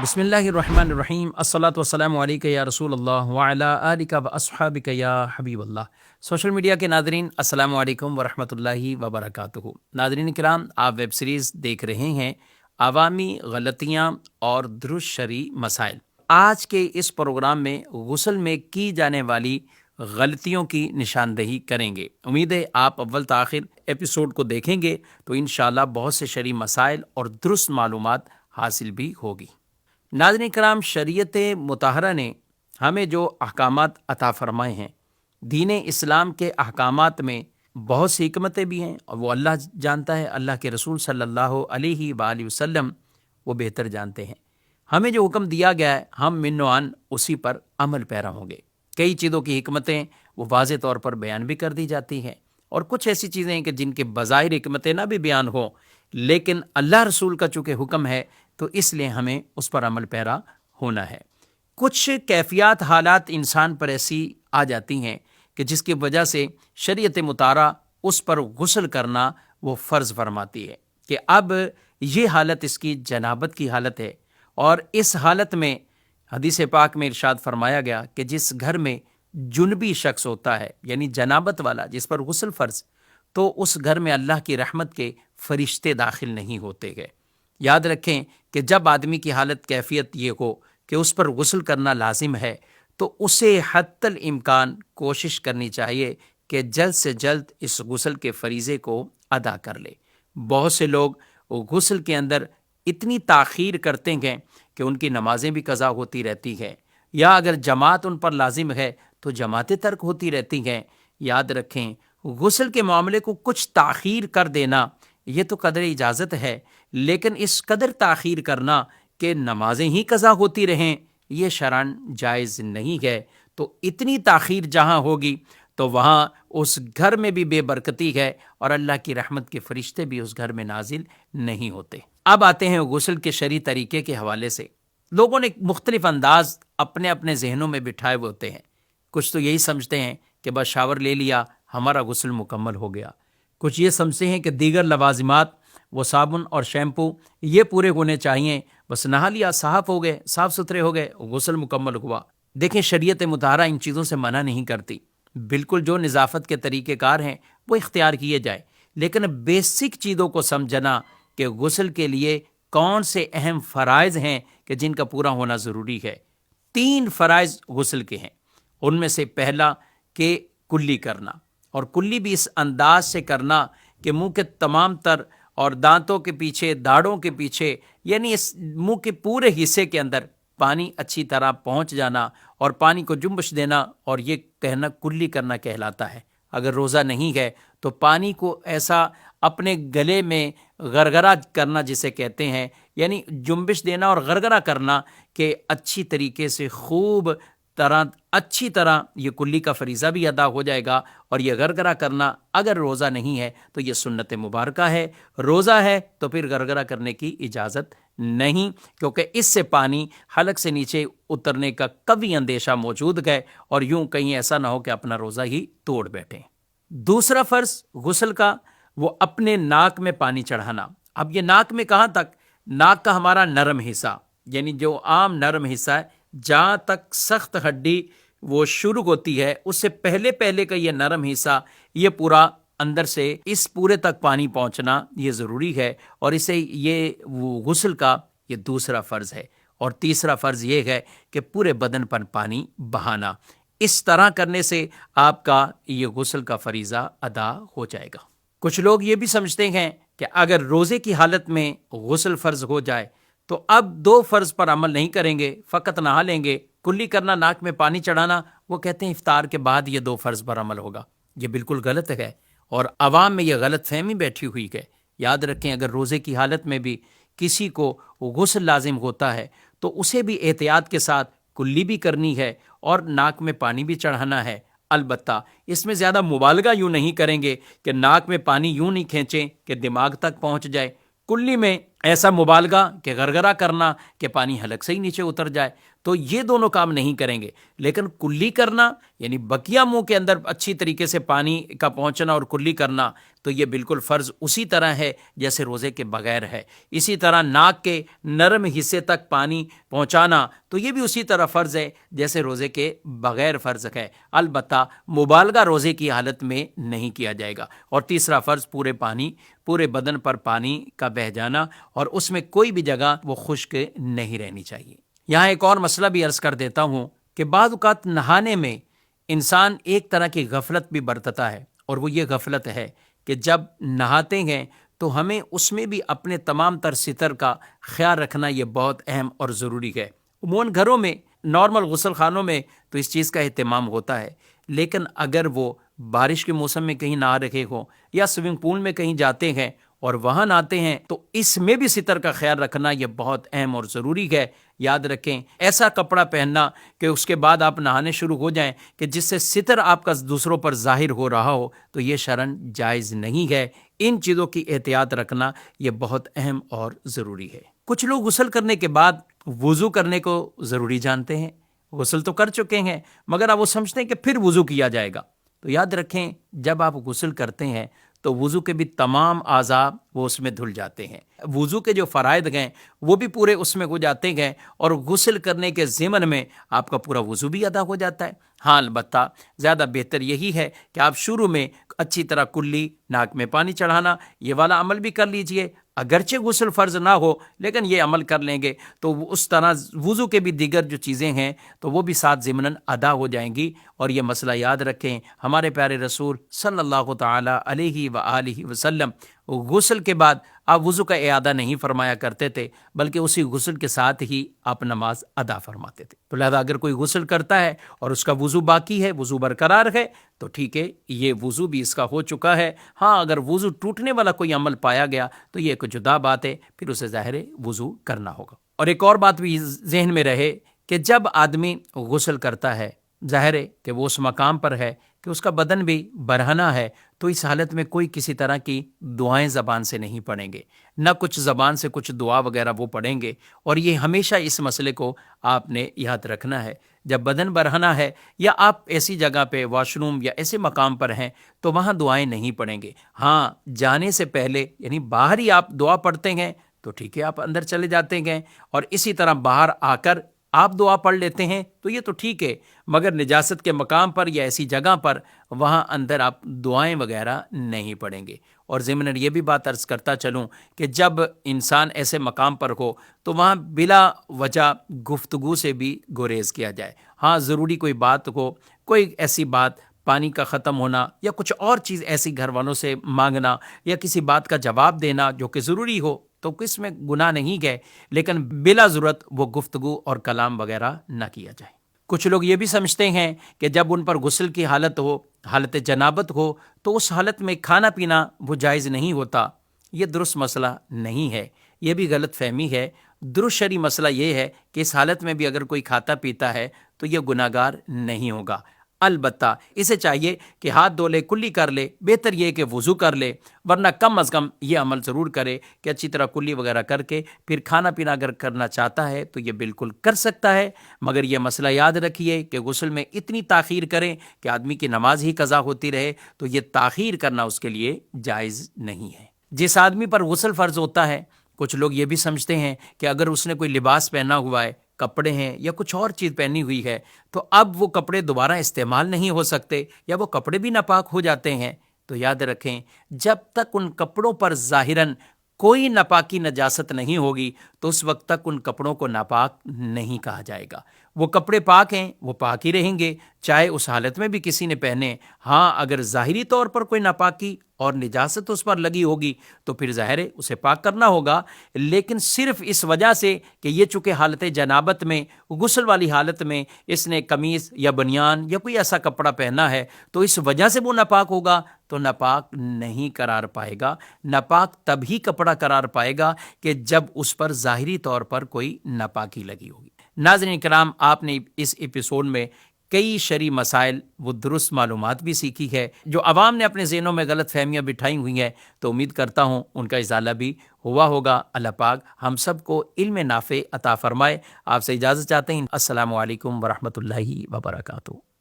بسم اللہ الرحمن الرحیم، الصلاۃ والسلام علیک یا رسول اللہ وعلی آلک و اصحابک یا حبیب اللہ۔ سوشل میڈیا کے ناظرین، السلام علیکم ورحمۃ اللہ وبرکاتہ۔ ناظرین کرام، آپ ویب سیریز دیکھ رہے ہیں عوامی غلطیاں اور درست شرعی مسائل۔ آج کے اس پروگرام میں غسل میں کی جانے والی غلطیوں کی نشاندہی کریں گے۔ امید ہے آپ اول تاخیر ایپیسوڈ کو دیکھیں گے تو انشاءاللہ بہت سے شرعی مسائل اور درست معلومات حاصل بھی ہوگی۔ ناظرین کرام، شریعت مطہرہ نے ہمیں جو احکامات عطا فرمائے ہیں، دین اسلام کے احکامات میں بہت سی حکمتیں بھی ہیں، اور وہ اللہ جانتا ہے، اللہ کے رسول صلی اللہ علیہ وآلہ وسلم وہ بہتر جانتے ہیں۔ ہمیں جو حکم دیا گیا ہے، ہم من و عن اسی پر عمل پیرا ہوں گے۔ کئی چیزوں کی حکمتیں وہ واضح طور پر بیان بھی کر دی جاتی ہیں، اور کچھ ایسی چیزیں ہیں کہ جن کے بظاہر حکمتیں نہ بھی بیان ہوں، لیکن اللہ رسول کا چونکہ حکم ہے تو اس لیے ہمیں اس پر عمل پیرا ہونا ہے۔ کچھ کیفیات، حالات انسان پر ایسی آ جاتی ہیں کہ جس کی وجہ سے شریعت مطہرہ اس پر غسل کرنا وہ فرض فرماتی ہے کہ اب یہ حالت اس کی جنابت کی حالت ہے، اور اس حالت میں حدیث پاک میں ارشاد فرمایا گیا کہ جس گھر میں جنبی شخص ہوتا ہے، یعنی جنابت والا، جس پر غسل فرض، تو اس گھر میں اللہ کی رحمت کے فرشتے داخل نہیں ہوتے گئے۔ یاد رکھیں کہ جب آدمی کی حالت، کیفیت یہ ہو کہ اس پر غسل کرنا لازم ہے، تو اسے حتی الامکان کوشش کرنی چاہیے کہ جلد سے جلد اس غسل کے فریضے کو ادا کر لے۔ بہت سے لوگ غسل کے اندر اتنی تاخیر کرتے ہیں کہ ان کی نمازیں بھی قضا ہوتی رہتی ہیں، یا اگر جماعت ان پر لازم ہے تو جماعتیں ترک ہوتی رہتی ہیں۔ یاد رکھیں، غسل کے معاملے کو کچھ تاخیر کر دینا یہ تو قدر اجازت ہے، لیکن اس قدر تاخیر کرنا کہ نمازیں ہی قضا ہوتی رہیں، یہ شرعاً جائز نہیں ہے۔ تو اتنی تاخیر جہاں ہوگی تو وہاں اس گھر میں بھی بے برکتی ہے، اور اللہ کی رحمت کے فرشتے بھی اس گھر میں نازل نہیں ہوتے۔ اب آتے ہیں غسل کے شرعی طریقے کے حوالے سے۔ لوگوں نے مختلف انداز اپنے اپنے ذہنوں میں بٹھائے ہوئے ہوتے ہیں۔ کچھ تو یہی سمجھتے ہیں کہ بس شاور لے لیا، ہمارا غسل مکمل ہو گیا۔ کچھ یہ سمجھتے ہیں کہ دیگر لوازمات، وہ صابن اور شیمپو، یہ پورے ہونے چاہیے، بس نہا لیا، صاف ہو گئے، صاف ستھرے ہو گئے، غسل مکمل ہوا۔ دیکھیں، شریعت مطہرہ ان چیزوں سے منع نہیں کرتی۔ بالکل جو نظافت کے طریقہ کار ہیں وہ اختیار کیے جائے، لیکن بیسک چیزوں کو سمجھنا کہ غسل کے لیے کون سے اہم فرائض ہیں کہ جن کا پورا ہونا ضروری ہے۔ 3 فرائض غسل کے ہیں۔ ان میں سے پہلا کہ کلی کرنا، اور کلی بھی اس انداز سے کرنا کہ منہ کے تمام تر اور دانتوں کے پیچھے، داڑھوں کے پیچھے، یعنی اس منہ کے پورے حصے کے اندر پانی اچھی طرح پہنچ جانا، اور پانی کو جنبش دینا، اور یہ کہنا کلی کرنا کہلاتا ہے۔ اگر روزہ نہیں ہے تو پانی کو ایسا اپنے گلے میں غرغرہ کرنا جسے کہتے ہیں، یعنی جنبش دینا اور غرغرہ کرنا کہ اچھی طریقے سے خوب اچھی طرح یہ کلی کا فریضہ بھی ادا ہو جائے گا۔ اور یہ غرغرہ کرنا اگر روزہ نہیں ہے تو یہ سنت مبارکہ ہے، روزہ ہے تو پھر غرغرہ کرنے کی اجازت نہیں، کیونکہ اس سے پانی حلق سے نیچے اترنے کا قوی اندیشہ موجود ہے، اور یوں کہیں ایسا نہ ہو کہ اپنا روزہ ہی توڑ بیٹھیں۔ دوسرا فرض غسل کا، وہ اپنے ناک میں پانی چڑھانا۔ اب یہ ناک میں کہاں تک؟ ناک کا ہمارا نرم حصہ، یعنی جو عام نرم حصہ ہے، جہاں تک سخت ہڈی وہ شروع ہوتی ہے، اس سے پہلے کا یہ نرم حصہ، یہ پورا اندر سے اس پورے تک پانی پہنچنا یہ ضروری ہے، اور اسے یہ غسل کا یہ دوسرا فرض ہے۔ اور تیسرا فرض یہ ہے کہ پورے بدن پر پانی بہانا۔ اس طرح کرنے سے آپ کا یہ غسل کا فریضہ ادا ہو جائے گا۔ کچھ لوگ یہ بھی سمجھتے ہیں کہ اگر روزے کی حالت میں غسل فرض ہو جائے تو اب 2 فرض پر عمل نہیں کریں گے، فقط نہا لیں گے۔ کلی کرنا، ناک میں پانی چڑھانا، وہ کہتے ہیں افطار کے بعد یہ 2 فرض پر عمل ہوگا۔ یہ بالکل غلط ہے، اور عوام میں یہ غلط فہمی بیٹھی ہوئی ہے۔ یاد رکھیں، اگر روزے کی حالت میں بھی کسی کو غسل لازم ہوتا ہے تو اسے بھی احتیاط کے ساتھ کلی بھی کرنی ہے اور ناک میں پانی بھی چڑھانا ہے۔ البتہ اس میں زیادہ مبالغہ یوں نہیں کریں گے کہ ناک میں پانی یوں نہیں کھینچیں کہ دماغ تک پہنچ جائے۔ کلی میں ایسا مبالغہ کہ غرغرہ کرنا کہ پانی حلق سے ہی نیچے اتر جائے، تو یہ دونوں کام نہیں کریں گے، لیکن کلی کرنا یعنی بقیہ منہ کے اندر اچھی طریقے سے پانی کا پہنچنا اور کلی کرنا، تو یہ بالکل فرض اسی طرح ہے جیسے روزے کے بغیر ہے۔ اسی طرح ناک کے نرم حصے تک پانی پہنچانا تو یہ بھی اسی طرح فرض ہے جیسے روزے کے بغیر فرض ہے، البتہ مبالغہ روزے کی حالت میں نہیں کیا جائے گا۔ اور تیسرا فرض پورے بدن پر پانی کا بہہ جانا، اور اس میں کوئی بھی جگہ وہ خشک نہیں رہنی چاہیے۔ یہاں ایک اور مسئلہ بھی عرض کر دیتا ہوں کہ بعض اوقات نہانے میں انسان ایک طرح کی غفلت بھی برتتا ہے، اور وہ یہ غفلت ہے کہ جب نہاتے ہیں تو ہمیں اس میں بھی اپنے تمام تر ستر کا خیال رکھنا یہ بہت اہم اور ضروری ہے۔ عموماً گھروں میں نارمل غسل خانوں میں تو اس چیز کا اہتمام ہوتا ہے، لیکن اگر وہ بارش کے موسم میں کہیں نہا رہے ہوں یا سوئمنگ پول میں کہیں جاتے ہیں اور وہاں نہاتے ہیں تو اس میں بھی ستر کا خیال رکھنا یہ بہت اہم اور ضروری ہے۔ یاد رکھیں، ایسا کپڑا پہننا کہ اس کے بعد آپ نہانے شروع ہو جائیں کہ جس سے ستر آپ کا دوسروں پر ظاہر ہو رہا ہو، تو یہ شرعاً جائز نہیں ہے۔ ان چیزوں کی احتیاط رکھنا یہ بہت اہم اور ضروری ہے۔ کچھ لوگ غسل کرنے کے بعد وضو کرنے کو ضروری جانتے ہیں، غسل تو کر چکے ہیں مگر اب وہ سمجھتے ہیں کہ پھر وضو کیا جائے گا۔ تو یاد رکھیں، جب آپ غسل کرتے ہیں تو وضو کے بھی تمام اعضاء وہ اس میں دھل جاتے ہیں، وضو کے جو فرائض ہیں وہ بھی پورے اس میں ہو جاتے ہیں، اور غسل کرنے کے ضمن میں آپ کا پورا وضو بھی ادا ہو جاتا ہے۔ ہاں، البتہ زیادہ بہتر یہی ہے کہ آپ شروع میں اچھی طرح کلی ناک میں پانی چڑھانا یہ والا عمل بھی کر لیجئے، اگرچہ غسل فرض نہ ہو لیکن یہ عمل کر لیں گے تو اس طرح وضو کے بھی دیگر جو چیزیں ہیں تو وہ بھی ساتھ ضمناً ادا ہو جائیں گی۔ اور یہ مسئلہ یاد رکھیں، ہمارے پیارے رسول صلی اللہ تعالی علیہ وآلہ وسلم غسل کے بعد آپ وضو کا اعادہ نہیں فرمایا کرتے تھے، بلکہ اسی غسل کے ساتھ ہی آپ نماز ادا فرماتے تھے۔ تو لہذا اگر کوئی غسل کرتا ہے اور اس کا وضو باقی ہے، وضو برقرار ہے، تو ٹھیک ہے، یہ وضو بھی اس کا ہو چکا ہے۔ ہاں، اگر وضو ٹوٹنے والا کوئی عمل پایا گیا تو یہ ایک جدا بات ہے، پھر اسے ظاہر وضو کرنا ہوگا۔ اور ایک اور بات بھی ذہن میں رہے کہ جب آدمی غسل کرتا ہے، ظاہر ہے کہ وہ اس مقام پر ہے کہ اس کا بدن بھی برہنہ ہے، تو اس حالت میں کوئی کسی طرح کی دعائیں زبان سے نہیں پڑھیں گے، نہ کچھ زبان سے کچھ دعا وغیرہ وہ پڑھیں گے۔ اور یہ ہمیشہ اس مسئلے کو آپ نے یاد رکھنا ہے، جب بدن برہنہ ہے یا آپ ایسی جگہ پہ واش روم یا ایسے مقام پر ہیں تو وہاں دعائیں نہیں پڑھیں گے۔ ہاں، جانے سے پہلے یعنی باہر ہی آپ دعا پڑھتے ہیں تو ٹھیک ہے، آپ اندر چلے جاتے ہیں، اور اسی طرح باہر آ کر آپ دعا پڑھ لیتے ہیں تو یہ تو ٹھیک ہے، مگر نجاست کے مقام پر یا ایسی جگہ پر وہاں اندر آپ دعائیں وغیرہ نہیں پڑھیں گے۔ اور ضمناً یہ بھی بات عرض کرتا چلوں کہ جب انسان ایسے مقام پر ہو تو وہاں بلا وجہ گفتگو سے بھی گریز کیا جائے۔ ہاں، ضروری کوئی بات ہو، کوئی ایسی بات، پانی کا ختم ہونا یا کچھ اور چیز ایسی گھر والوں سے مانگنا یا کسی بات کا جواب دینا جو کہ ضروری ہو تو اس میں گناہ نہیں ہے، لیکن بلا ضرورت وہ گفتگو اور کلام وغیرہ نہ کیا جائے۔ کچھ لوگ یہ بھی سمجھتے ہیں کہ جب ان پر غسل کی حالت ہو، حالت جنابت ہو، تو اس حالت میں کھانا پینا وہ جائز نہیں ہوتا۔ یہ درست مسئلہ نہیں ہے، یہ بھی غلط فہمی ہے۔ درست شرعی مسئلہ یہ ہے کہ اس حالت میں بھی اگر کوئی کھاتا پیتا ہے تو یہ گناہگار نہیں ہوگا، البتہ اسے چاہیے کہ ہاتھ دھو لے، کلی کر لے، بہتر یہ کہ وضو کر لے، ورنہ کم از کم یہ عمل ضرور کرے کہ اچھی طرح کلی وغیرہ کر کے پھر کھانا پینا اگر کرنا چاہتا ہے تو یہ بالکل کر سکتا ہے، مگر یہ مسئلہ یاد رکھیے کہ غسل میں اتنی تاخیر کریں کہ آدمی کی نماز ہی قضا ہوتی رہے تو یہ تاخیر کرنا اس کے لیے جائز نہیں ہے۔ جس آدمی پر غسل فرض ہوتا ہے، کچھ لوگ یہ بھی سمجھتے ہیں کہ اگر اس نے کوئی لباس پہنا ہوا ہے، کپڑے ہیں یا کچھ اور چیز پہنی ہوئی ہے تو اب وہ کپڑے دوبارہ استعمال نہیں ہو سکتے یا وہ کپڑے بھی ناپاک ہو جاتے ہیں۔ تو یاد رکھیں، جب تک ان کپڑوں پر ظاہراً کوئی ناپاکی نجاست نہیں ہوگی تو اس وقت تک ان کپڑوں کو ناپاک نہیں کہا جائے گا۔ وہ کپڑے پاک ہیں، وہ پاک ہی رہیں گے، چاہے اس حالت میں بھی کسی نے پہنے۔ ہاں، اگر ظاہری طور پر کوئی ناپاکی اور نجاست اس پر لگی ہوگی تو پھر ظاہر ہے اسے پاک کرنا ہوگا، لیکن صرف اس وجہ سے کہ یہ چونکہ حالت جنابت میں، غسل والی حالت میں اس نے قمیض یا بنیان یا کوئی ایسا کپڑا پہنا ہے تو اس وجہ سے وہ ناپاک ہوگا، تو ناپاک نہیں قرار پائے گا۔ ناپاک تبھی کپڑا قرار پائے گا کہ جب اس پر ظاہری طور پر کوئی ناپاکی لگی ہوگی۔ ناظرین کرام، آپ نے اس ایپیسوڈ میں کئی شرعی مسائل وہ درست معلومات بھی سیکھی ہے. جو عوام نے اپنے ذہنوں میں غلط فہمیاں بٹھائی ہوئی ہیں تو امید کرتا ہوں ان کا ازالہ بھی ہوا ہوگا. اللہ پاک ہم سب کو علم نافع عطا فرمائے. آپ سے اجازت چاہتے ہیں. السلام علیکم ورحمۃ اللہ وبرکاتہ.